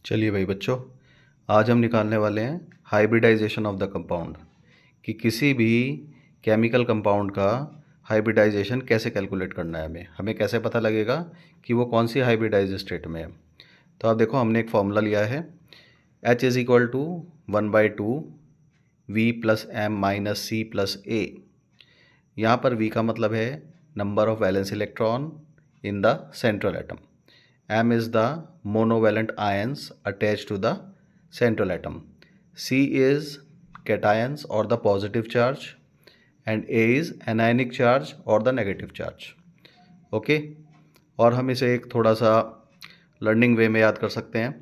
चलिए भाई बच्चों, आज हम निकालने वाले हैं हाइब्रिडाइजेशन ऑफ द कंपाउंड कि किसी भी केमिकल कंपाउंड का हाइब्रिडाइजेशन कैसे कैलकुलेट करना है। हमें कैसे पता लगेगा कि वो कौन सी हाइब्रिडाइज स्टेट में है। तो आप देखो, हमने एक फॉर्मूला लिया है H=1/2 V + M - C + A। यहाँ पर V का मतलब है number of valence electron in the central atom, M is the monovalent ions attached to the central atom, C is cations or the positive charge, and A is anionic charge or the negative charge। Okay, और हम इसे एक थोड़ा सा learning वे में याद कर सकते हैं।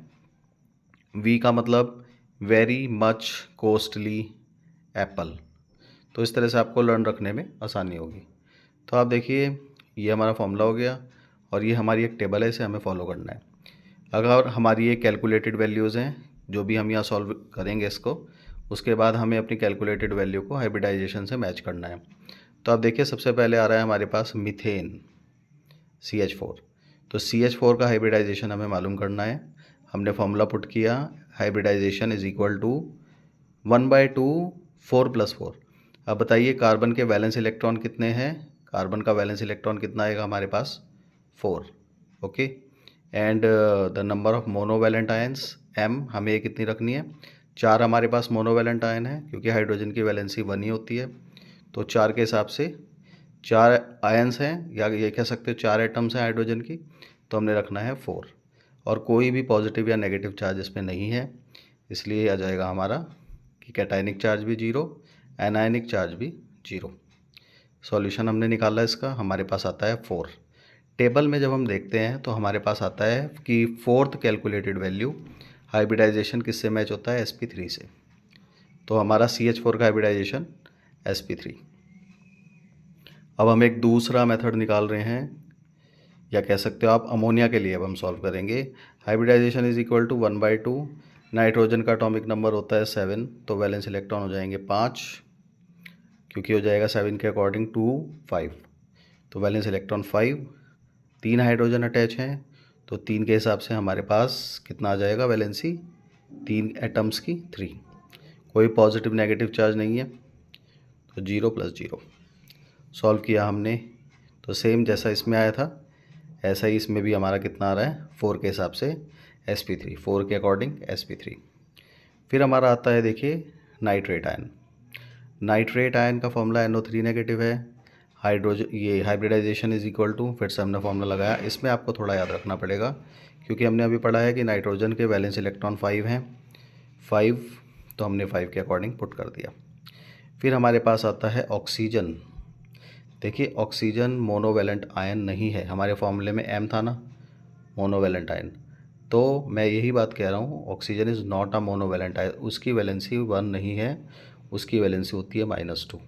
V का मतलब वेरी मच कॉस्टली एप्पल, तो इस तरह से आपको लर्न रखने में आसानी होगी। तो आप देखिए, ये हमारा फॉर्मूला हो गया और ये हमारी एक टेबल है, इसे हमें फॉलो करना है। अगर हमारी ये कैलकुलेटेड वैल्यूज़ हैं, जो भी हम यहाँ सॉल्व करेंगे इसको, उसके बाद हमें अपनी कैलकुलेटेड वैल्यू को हाइब्रिडाइजेशन से मैच करना है। तो आप देखिए, सबसे पहले आ रहा है हमारे पास मीथेन CH4। तो CH4 का हाइब्रिडाइजेशन हमें मालूम करना है। हमने फॉर्मूला पुट किया, हाइब्रिडाइजेशन इज इक्वल टू 1/2 4 + 4। अब बताइए, कार्बन के वैलेंस इलेक्ट्रॉन कितने हैं? कार्बन का वैलेंस इलेक्ट्रॉन कितना आएगा हमारे पास? 4। Okay, and the number of monovalent ions M, हमें ये कितनी रखनी है? 4 हमारे पास मोनोवैलेंट आयन है, क्योंकि हाइड्रोजन की वैलेंसी 1 ही होती है। तो 4 के हिसाब से 4 आयंस हैं, या ये कह सकते हो 4 एटम्स हैं हाइड्रोजन की, तो हमने रखना है 4। और कोई भी पॉजिटिव या नेगेटिव चार्ज इसमें नहीं है, इसलिए आ जाएगा हमारा कि कैटायनिक चार्ज भी 0, एनायनिक चार्ज भी 0। सॉल्यूशन हमने निकाला इसका, हमारे पास आता है 4। टेबल में जब हम देखते हैं तो हमारे पास आता है कि 4th कैलकुलेटेड वैल्यू हाइब्रिडाइजेशन किससे मैच होता है? sp3 से। तो हमारा CH4 का हाइब्रिडाइजेशन sp3। अब हम एक दूसरा मेथड निकाल रहे हैं, या कह सकते हो आप अमोनिया के लिए अब हम सॉल्व करेंगे। Hybridization is equal to 1/2। Nitrogen का एटॉमिक नंबर होता है 7, तो वैलेंस इलेक्ट्रॉन हो जाएंगे 5, क्योंकि हो जाएगा 7 के अकॉर्डिंग 2 5। तो वैलेंस इलेक्ट्रॉन 5, 3 हाइड्रोजन अटैच हैं, तो 3 के हिसाब से हमारे पास कितना आ जाएगा वैलेंसी? 3 एटम्स की 3। कोई पॉजिटिव नेगेटिव चार्ज नहीं है, तो 0 + 0। सॉल्व किया हमने, तो सेम जैसा इसमें आया था ऐसा ही इसमें भी हमारा कितना आ रहा है? 4 के हिसाब से sp3, 4 के अकॉर्डिंग sp3। फिर हमारा आता है, देखिए, नाइट्रेट आयन। नाइट्रेट आयन का फॉर्मूला NO3 नेगेटिव है। हाइड्रोजन, ये हाइब्रिडाइजेशन इज इक्वल टू, फिर से हमने फॉर्मूला लगाया। इसमें आपको थोड़ा याद रखना पड़ेगा, क्योंकि हमने अभी पढ़ा है कि नाइट्रोजन के वैलेंस इलेक्ट्रॉन 5 हैं, 5, तो हमने 5 के अकॉर्डिंग पुट कर दिया। फिर हमारे पास आता है ऑक्सीजन। देखिए, ऑक्सीजन मोनोवैलेंट आयन नहीं है, हमारे फॉर्मूले में M था ना, मोनोवैलेंट आयन। तो मैं यही बात कह रहा हूँ, oxygen is not a monovalent ion, उसकी वैलेंसी 1 नहीं है, उसकी वैलेंसी होती है -2।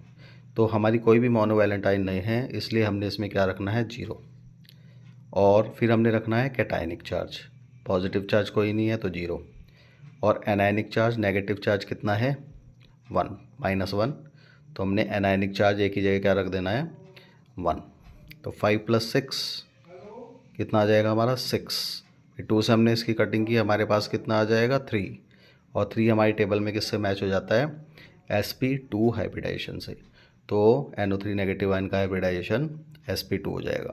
तो हमारी कोई भी मोनोवैलेंट आयन नहीं है, इसलिए हमने इसमें क्या रखना है? 0। और फिर हमने रखना है कैटायनिक चार्ज। पॉजिटिव चार्ज कोई नहीं है, तो 0। और एनायनिक चार्ज, नेगेटिव चार्ज कितना है? 1, -1। तो हमने एनायनिक चार्ज एक ही जगह क्या रख देना है? 1। तो 5 + 6 कितना आ जाएगा हमारा? 6। फिर 2 से हमने इसकी कटिंग की, हमारे पास कितना आ जाएगा? 3। और 3 हमारी टेबल में किससे मैच हो जाता है? sp2 हाइब्रिडाइजेशन से। तो NO3 नेगेटिव आयन का हाइब्रिडाइजेशन sp2 हो जाएगा।